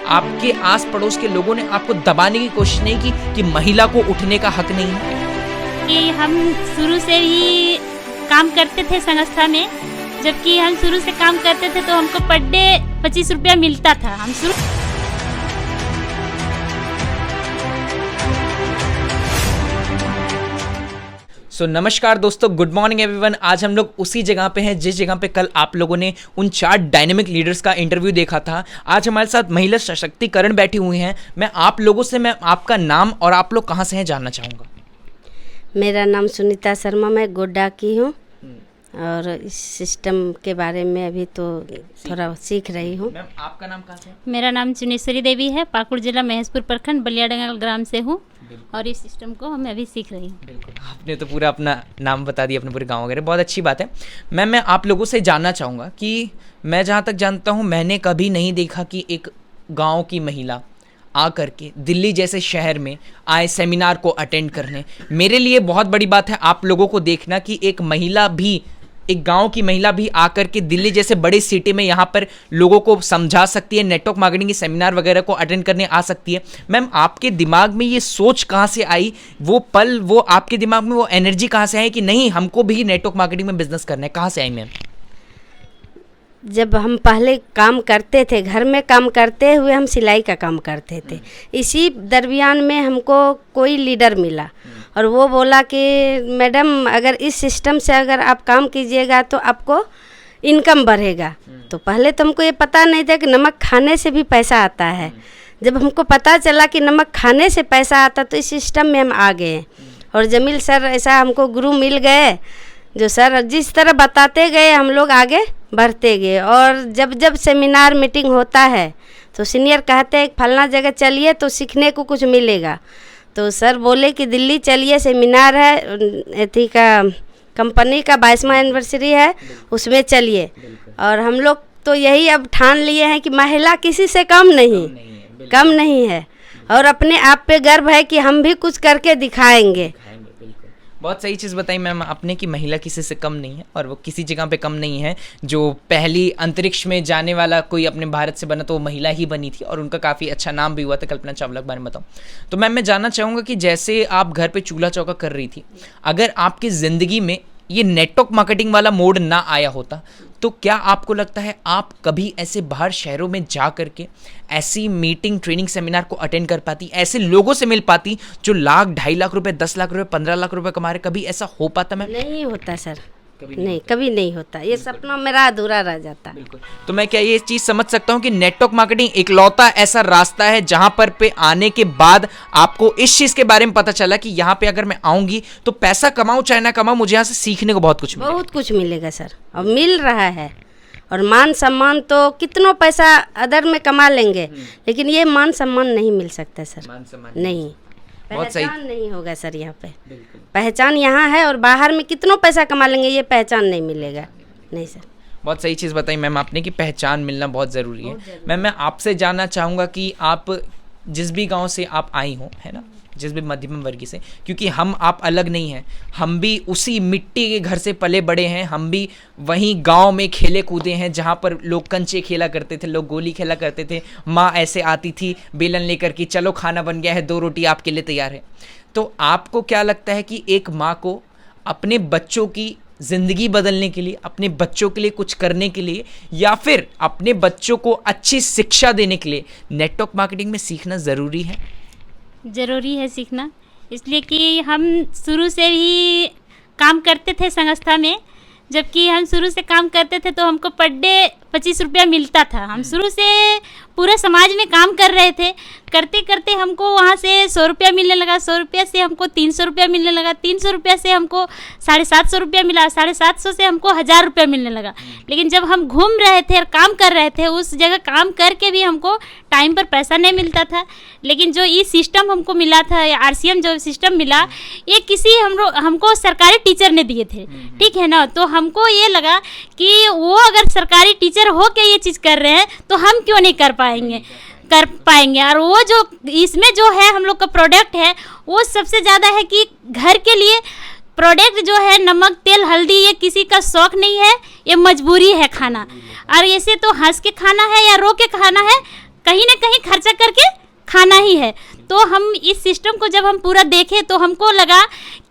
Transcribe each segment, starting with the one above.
आपके आस पड़ोस के लोगों ने आपको दबाने की कोशिश नहीं की कि महिला को उठने का हक नहीं है? कि हम शुरू से ही काम करते थे संस्था में, जबकि हम शुरू से काम करते थे तो हमको पर डे 25 रुपया मिलता था। हम शुरू नमस्कार दोस्तों, गुड मॉर्निंग एवरीवन। आज हम लोग उसी जगह पे हैं जिस जगह पे कल आप लोगों ने उन 4 डायनेमिक लीडर्स का इंटरव्यू देखा था। आज हमारे साथ महिला सशक्तिकरण बैठी हुई हैं। मैं आपका नाम और आप लोग कहाँ से हैं जानना चाहूँगा। मेरा नाम सुनीता शर्मा, मैं गोड्डा की हूँ और इस सिस्टम के बारे में अभी तो थोड़ा सीख रही हूँ। मैम, आपका नाम कहाँ से है? मेरा नाम चुनेश्वरी देवी है, पाकुड़ जिला महेशपुर प्रखंड बलियाडंगल ग्राम से हूँ और इस सिस्टम को मैं अभी सीख रही हूँ। बिल्कुल, आपने तो पूरा अपना नाम बता दिया, अपने पूरे गांव वगैरह, बहुत अच्छी बात है। मैम, मैं आप लोगों से जानना चाहूँगा कि मैं जहाँ तक जानता हूँ, मैंने कभी नहीं देखा कि एक गाँव की महिला आ करके दिल्ली जैसे शहर में आए सेमिनार को अटेंड करने। मेरे लिए बहुत बड़ी बात है आप लोगों को देखना कि एक महिला भी, एक गांव की महिला भी आकर के दिल्ली जैसे बड़ी सिटी में यहाँ पर लोगों को समझा सकती है, नेटवर्क मार्केटिंग के सेमिनार वगैरह को अटेंड करने आ सकती है। मैम, आपके दिमाग में ये सोच कहाँ से आई, वो पल, वो आपके दिमाग में वो एनर्जी कहाँ से आई कि नहीं हमको भी नेटवर्क मार्केटिंग में बिजनेस करना है, कहाँ से आई मैम? जब हम पहले काम करते थे, घर में काम करते हुए हम सिलाई का काम करते थे। इसी दरमियान में हमको कोई लीडर मिला और वो बोला कि मैडम, अगर इस सिस्टम से अगर आप काम कीजिएगा तो आपको इनकम बढ़ेगा। तो पहले तो हमको ये पता नहीं था कि नमक खाने से भी पैसा आता है। जब हमको पता चला कि नमक खाने से पैसा आता तो इस सिस्टम में हम आ गए। और जमील सर ऐसा हमको गुरु मिल गए, जो सर जिस तरह बताते गए हम लोग आगे बढ़ते गए। और जब जब सेमिनार मीटिंग होता है तो सीनियर कहते हैं फलना जगह चलिए तो सीखने को कुछ मिलेगा। तो सर बोले कि दिल्ली चलिए, सेमिनार है एथी का कंपनी का 22वां एनिवर्सरी है, उसमें चलिए। और हम लोग तो यही अब ठान लिए हैं कि महिला किसी से कम नहीं है और अपने आप पे गर्व है कि हम भी कुछ करके दिखाएंगे। बहुत सही चीज़ बताई मैम आपने कि महिला किसी से कम नहीं है और वो किसी जगह पे कम नहीं है। जो पहली अंतरिक्ष में जाने वाला कोई अपने भारत से बना तो वो महिला ही बनी थी और उनका काफ़ी अच्छा नाम भी हुआ था। कल्पना चावला के बारे में बताऊँ तो मैम, मैं जानना चाहूँगा कि जैसे आप घर पे चूल्हा चौका कर रही थी, अगर आपकी ज़िंदगी में ये नेटवर्क मार्केटिंग वाला मोड ना आया होता तो क्या आपको लगता है आप कभी ऐसे बाहर शहरों में जा करके ऐसी मीटिंग, ट्रेनिंग, सेमिनार को अटेंड कर पाती, ऐसे लोगों से मिल पाती जो लाख, 2.5 लाख रुपए, 10 लाख रुपए, 15 लाख रुपए कमा रहे? कभी ऐसा हो पाता मैम? नहीं होता सर, कभी नहीं होता। ये सपना मेरा अधूरा रह जाता। बिल्कुल। तो मैं क्या ये चीज़ समझ सकता हूँ कि नेटवर्क मार्केटिंग इकलौता ऐसा रास्ता है जहाँ पर पे आने के बाद आपको इस चीज़ के बारे में पता चला कि यहाँ पे अगर मैं आऊँगी तो पैसा कमाऊँ चाहे ना कमाऊँ, मुझे यहाँ से सीखने को बहुत कुछ मिलेगा सर, और मिल रहा है। और मान सम्मान तो कितनों पैसा अदर में कमा लेंगे, लेकिन ये मान सम्मान नहीं मिल सकता सर। मान सम्मान नहीं, बहुत सही। पहचान नहीं होगा सर यहाँ पे। पहचान यहाँ है और बाहर में कितनों पैसा कमा लेंगे, ये पहचान नहीं मिलेगा। नहीं सर, बहुत सही चीज़ बताई मैम आपने कि पहचान मिलना बहुत ज़रूरी है। मैम, मैं आपसे जानना चाहूँगा कि आप जिस भी गांव से आप आई हो, है ना, जिस भी मध्यम वर्गीय से, क्योंकि हम आप अलग नहीं हैं, हम भी उसी मिट्टी के घर से पले बड़े हैं, हम भी वहीं गांव में खेले कूदे हैं जहां पर लोग कंचे खेला करते थे, लोग गोली खेला करते थे, माँ ऐसे आती थी बेलन लेकर कि चलो खाना बन गया है, 2 रोटी आपके लिए तैयार है। तो आपको क्या लगता है कि एक माँ को अपने बच्चों की ज़िंदगी बदलने के लिए, अपने बच्चों के लिए कुछ करने के लिए, या फिर अपने बच्चों को अच्छी शिक्षा देने के लिए नेटवर्क मार्केटिंग में सीखना ज़रूरी है? ज़रूरी है सीखना, इसलिए कि हम शुरू से ही काम करते थे संस्था में, जबकि हम शुरू से काम करते थे तो हमको पर डे 25 रुपया मिलता था। हम शुरू से पूरे समाज में काम कर रहे थे, करते करते हमको वहाँ से 100 रुपया मिलने लगा, 100 रुपया से हमको 300 रुपया मिलने लगा, 300 रुपया से हमको 750 रुपया मिला, 750 से हमको 1000 रुपया मिलने लगा। लेकिन जब हम घूम रहे थे और काम कर रहे थे, उस जगह काम करके भी हमको टाइम पर पैसा नहीं मिलता था। लेकिन जो ये सिस्टम हमको मिला था, या RCM जो सिस्टम मिला, ये किसी हमको सरकारी टीचर ने दिए थे, ठीक है ना। तो हमको ये लगा कि वो अगर सरकारी टीचर हो के ये चीज़ कर रहे हैं तो हम क्यों नहीं कर पाएंगे। और वो जो इसमें जो है हम लोग का प्रोडक्ट है, वो सबसे ज़्यादा है कि घर के लिए प्रोडक्ट जो है नमक, तेल, हल्दी, ये किसी का शौक नहीं है, ये मजबूरी है खाना। और ऐसे तो हंस के खाना है या रो के खाना है, कहीं ना कहीं खर्चा करके खाना ही है। तो हम इस सिस्टम को जब हम पूरा देखें तो हमको लगा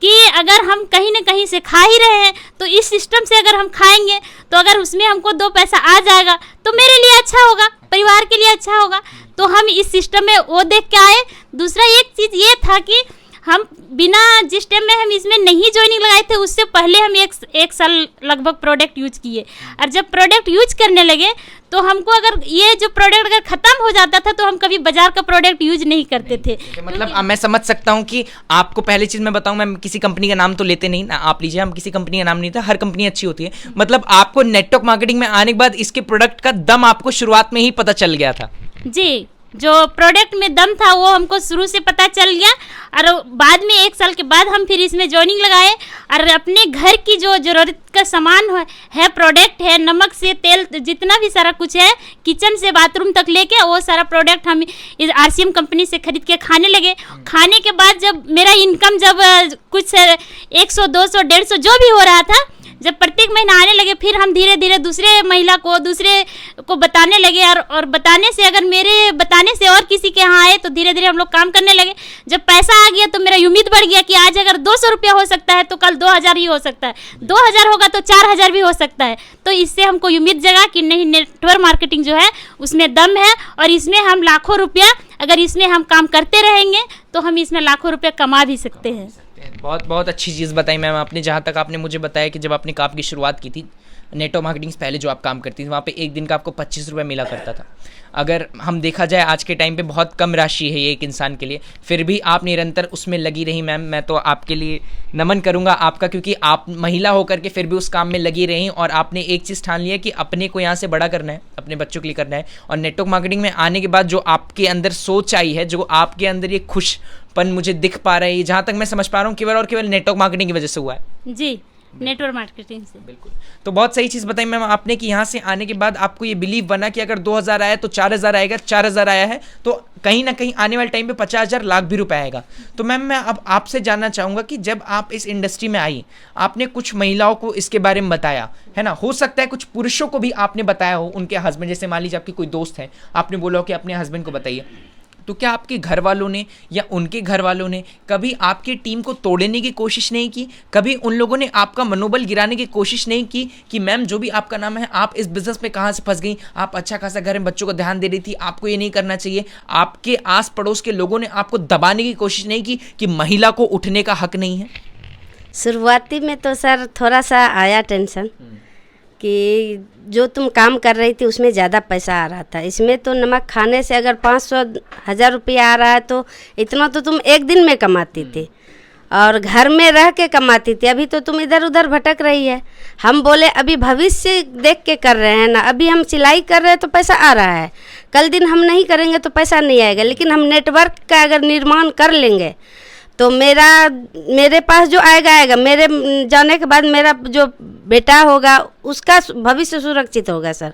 कि अगर हम कहीं ना कहीं से खा ही रहे हैं तो इस सिस्टम से अगर हम खाएंगे तो अगर उसमें हमको 2 पैसा आ जाएगा तो मेरे लिए अच्छा होगा, परिवार के लिए अच्छा होगा। तो हम इस सिस्टम में वो देख के आए। दूसरा एक चीज़ ये था कि हम बिना जिस टाइम में हम इसमें नहीं ज्वाइनिंग लगाए थे उससे पहले हम एक साल लगभग प्रोडक्ट यूज किए, और जब प्रोडक्ट यूज करने लगे तो हमको अगर ये जो प्रोडक्ट अगर ख़त्म हो जाता था तो हम कभी बाजार का प्रोडक्ट यूज नहीं करते थे। मतलब मैं समझ सकता हूँ कि आपको पहली चीज़ मैं बताऊँ, मैं किसी कंपनी का नाम तो लेते नहीं ना, आप लीजिए, हम किसी कंपनी का नाम नहीं था, हर कंपनी अच्छी होती है। मतलब आपको नेटवर्क मार्केटिंग में आने के बाद इसके प्रोडक्ट का दम आपको शुरुआत में ही पता चल गया था। जी, जो प्रोडक्ट में दम था वो हमको शुरू से पता चल गया, और बाद में 1 साल के बाद हम फिर इसमें ज्वाइनिंग लगाए और अपने घर की जो ज़रूरत का सामान है प्रोडक्ट है, नमक से तेल जितना भी सारा कुछ है, किचन से बाथरूम तक लेके वो सारा प्रोडक्ट हम इस RCM कंपनी से खरीद के खाने लगे। खाने के बाद जब मेरा इनकम जब कुछ 100, 200, 150 जो भी हो रहा था, जब प्रत्येक महीना आने लगे, फिर हम धीरे धीरे दूसरे को बताने लगे, और बताने से अगर मेरे बताने से और किसी के यहाँ आए तो धीरे धीरे हम लोग काम करने लगे। जब पैसा आ गया तो मेरा उम्मीद बढ़ गया कि आज अगर 200 रुपया हो सकता है तो कल 2000 ही हो सकता है, 2000 होगा तो 4000 भी हो सकता है। तो इससे हमको उम्मीद जगा कि नहीं, नेटवर्क मार्केटिंग जो है उसमें दम है, और इसमें हम लाखों रुपया अगर इसमें हम काम करते रहेंगे तो हम इसमें लाखों रुपया कमा भी सकते हैं। बहुत बहुत अच्छी चीज़ बताई मैम आपने। जहाँ तक आपने मुझे बताया कि जब आपने काम की शुरुआत की थी नेटवर्क मार्केटिंग से पहले जो आप काम करती थी, वहाँ पे एक दिन का आपको 25 रुपये मिला करता था। अगर हम देखा जाए आज के टाइम पे बहुत कम राशि है ये एक इंसान के लिए, फिर भी आप निरंतर उसमें लगी रही मैम। मैं तो आपके लिए नमन करूँगा आपका, क्योंकि आप महिला होकर के फिर भी उस काम में लगी रही और आपने एक चीज़ ठान लिया कि अपने को यहाँ से बड़ा करना है, अपने बच्चों के लिए करना है। और नेटवर्क मार्केटिंग में आने के बाद जो आपके अंदर सोच आई है, जो आपके अंदर ये खुशपन मुझे दिख पा रहा है, जहाँ तक मैं समझ पा रहा हूँ केवल और केवल नेटवर्क मार्केटिंग की वजह से हुआ है। जी, नेटवर्क मार्केटिंग से। बिल्कुल। तो बहुत सही चीज़ बताई मैम आपने कि यहाँ से आने के बाद आपको ये बिलीव बना कि अगर 2000 आया तो 4000 आएगा, 4000 आया है तो कहीं ना कहीं आने वाले टाइम पे 50,000 लाख भी रुपए आएगा। तो मैम मैं अब आपसे जानना चाहूँगा कि जब आप इस इंडस्ट्री में आई, आपने कुछ महिलाओं को इसके बारे में बताया है ना, हो सकता है कुछ पुरुषों को भी आपने बताया हो, उनके हस्बैंड, जैसे मान लीजिए आपकी कोई दोस्त है, आपने बोला हो कि अपने हस्बैंड को बताइए, तो क्या आपके घर वालों ने या उनके घर वालों ने कभी आपकी टीम को तोड़ने की कोशिश नहीं की? कभी उन लोगों ने आपका मनोबल गिराने की कोशिश नहीं की कि मैम जो भी आपका नाम है, आप इस बिज़नेस में कहाँ से फंस गई, आप अच्छा खासा घर में बच्चों को ध्यान दे रही थी, आपको ये नहीं करना चाहिए? आपके आस पड़ोस के लोगों ने आपको दबाने की कोशिश नहीं की कि महिला को उठने का हक नहीं है? शुरुआती में तो सर थोड़ा सा आया टेंशन कि जो तुम काम कर रही थी उसमें ज़्यादा पैसा आ रहा था, इसमें तो नमक खाने से अगर 500-1000 रुपया आ रहा है तो इतना तो तुम एक दिन में कमाती थी और घर में रह के कमाती थी, अभी तो तुम इधर उधर भटक रही है। हम बोले अभी भविष्य देख के कर रहे हैं ना, अभी हम सिलाई कर रहे हैं तो पैसा आ रहा है, कल दिन हम नहीं करेंगे तो पैसा नहीं आएगा, लेकिन हम नेटवर्क का अगर निर्माण कर लेंगे तो मेरे पास जो आएगा, मेरे जाने के बाद मेरा जो बेटा होगा उसका भविष्य सुरक्षित होगा सर।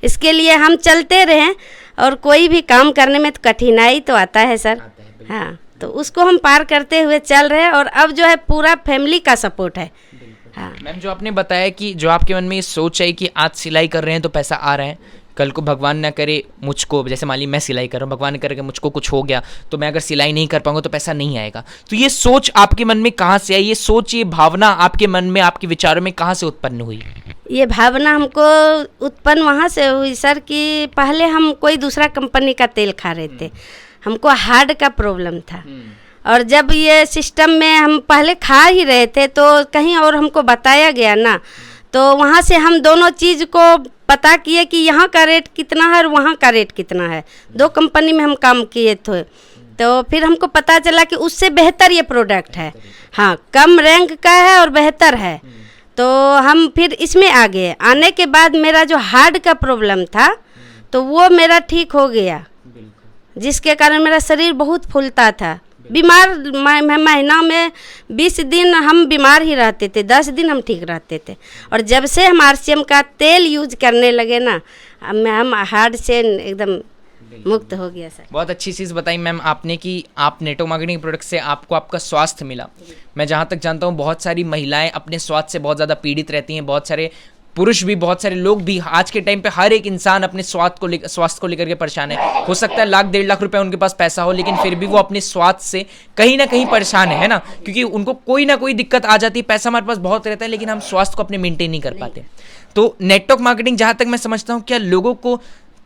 इसके लिए हम चलते रहें, और कोई भी काम करने में तो कठिनाई तो आता है सर, हाँ, तो उसको हम पार करते हुए चल रहे हैं, और अब जो है पूरा फैमिली का सपोर्ट है। हाँ मैम, जो आपने बताया कि जो आपके मन में ये सोच है कि आज सिलाई कर रहे हैं तो पैसा आ रहा है, कल को भगवान ना करे मुझको, जैसे मान ली मैं सिलाई कर रहा हूँ, भगवान करे कि मुझको कुछ हो गया तो मैं अगर सिलाई नहीं कर पाऊंगा तो पैसा नहीं आएगा, तो ये सोच आपके मन में कहाँ से आई? ये सोच, ये भावना आपके मन में, आपके विचारों में कहाँ से उत्पन्न हुई? ये भावना हमको उत्पन्न वहाँ से हुई सर कि पहले हम कोई दूसरा कंपनी का तेल खा रहे थे, हमको हार्ट का प्रॉब्लम था, और जब ये सिस्टम में हम पहले खा ही रहे थे तो कहीं और हमको बताया गया ना, तो वहाँ से हम दोनों चीज़ को पता किए कि यहाँ का रेट कितना है और वहाँ का रेट कितना है। 2 कंपनी में हम काम किए थे, तो फिर हमको पता चला कि उससे बेहतर ये प्रोडक्ट है, हाँ, कम रैंक का है और बेहतर है, तो हम फिर इसमें आ गए। आने के बाद मेरा जो हार्ट का प्रॉब्लम था तो वो मेरा ठीक हो गया, जिसके कारण मेरा शरीर बहुत फूलता था, बीमार महीना में 20 दिन हम बीमार ही रहते थे, 10 दिन हम ठीक रहते थे, और जब से हम RCM का तेल यूज करने लगे ना, हम हार्ट से एकदम मुक्त हो गया सर। बहुत अच्छी चीज़ बताई मैम आपने कि आप नेटवर्क मार्केटिंग प्रोडक्ट से आपको आपका स्वास्थ्य मिला। मैं जहाँ तक जानता हूँ बहुत सारी महिलाएं अपने स्वास्थ्य से बहुत ज़्यादा पीड़ित रहती हैं, बहुत सारे पुरुष भी, बहुत सारे लोग भी आज के टाइम पे हर एक इंसान अपने स्वास्थ्य को लेकर के परेशान है। हो सकता है 1-1.5 लाख रुपए उनके पास पैसा हो, लेकिन फिर भी वो अपने स्वास्थ्य से कहीं ना कहीं परेशान है ना, क्योंकि उनको कोई ना कोई दिक्कत आ जाती है। पैसा हमारे पास बहुत रहता है, लेकिन हम स्वास्थ्य को अपने मेंटेन नहीं कर पाते। तो नेटवर्क मार्केटिंग जहां तक मैं समझता हूं, क्या लोगों को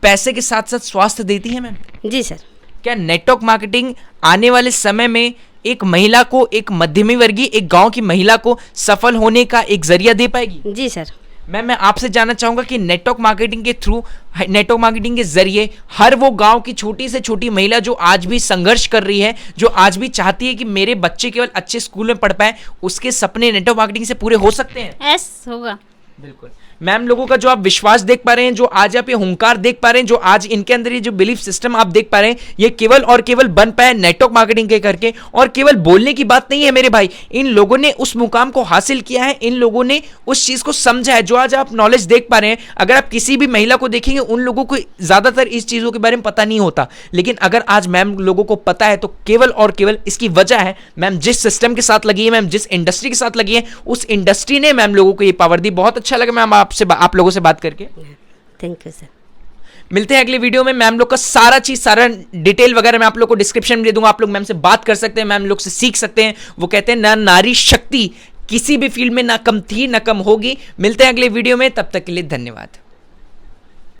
पैसे के साथ साथ स्वास्थ्य देती है मैम? जी सर। क्या नेटवर्क मार्केटिंग आने वाले समय में एक महिला को, एक मध्यमी वर्गीय, एक गांव की महिला को सफल होने का एक जरिया दे पाएगी? जी सर। मैं आपसे जानना चाहूंगा कि नेटवर्क मार्केटिंग के थ्रू, नेटवर्क मार्केटिंग के जरिए हर वो गांव की छोटी से छोटी महिला जो आज भी संघर्ष कर रही है, जो आज भी चाहती है कि मेरे बच्चे केवल अच्छे स्कूल में पढ़ पाए, उसके सपने नेटवर्क मार्केटिंग से पूरे हो सकते हैं? यस, होगा। बिल्कुल मैम, लोगों का जो आप विश्वास देख पा रहे हैं, जो आज आप ये हुंकार देख पा रहे हैं, जो आज इनके अंदर ये जो बिलीफ सिस्टम आप देख पा रहे हैं, ये केवल और केवल बन पाए नेटवर्क मार्केटिंग के करके। और केवल बोलने की बात नहीं है मेरे भाई, इन लोगों ने उस मुकाम को हासिल किया है, इन लोगों ने उस चीज को समझा है। जो आज आप नॉलेज देख पा रहे हैं, अगर आप किसी भी महिला को देखेंगे, उन लोगों को ज्यादातर इस चीजों के बारे में पता नहीं होता, लेकिन अगर आज मैम लोगों को पता है तो केवल और केवल इसकी वजह है मैम जिस सिस्टम के साथ लगी है, मैम जिस इंडस्ट्री के साथ लगी है, उस इंडस्ट्री ने मैम लोगों को ये पावर दी। बहुत अच्छा लगा मैम आप लोगों से बात करके। Thank you sir. मिलते हैं अगले वीडियो में। मैम लोग का सारा डिटेल वगैरह मैं आप लोग को डिस्क्रिप्शन में दे दूंगा। आप लोग मैम से बात कर सकते हैं, मैम लोग से सीख सकते हैं। वो कहते हैं ना, नारी शक्ति किसी भी फील्ड में ना कम थी ना कम होगी। मिलते हैं अगले वीडियो में, तब तक के लिए धन्यवाद।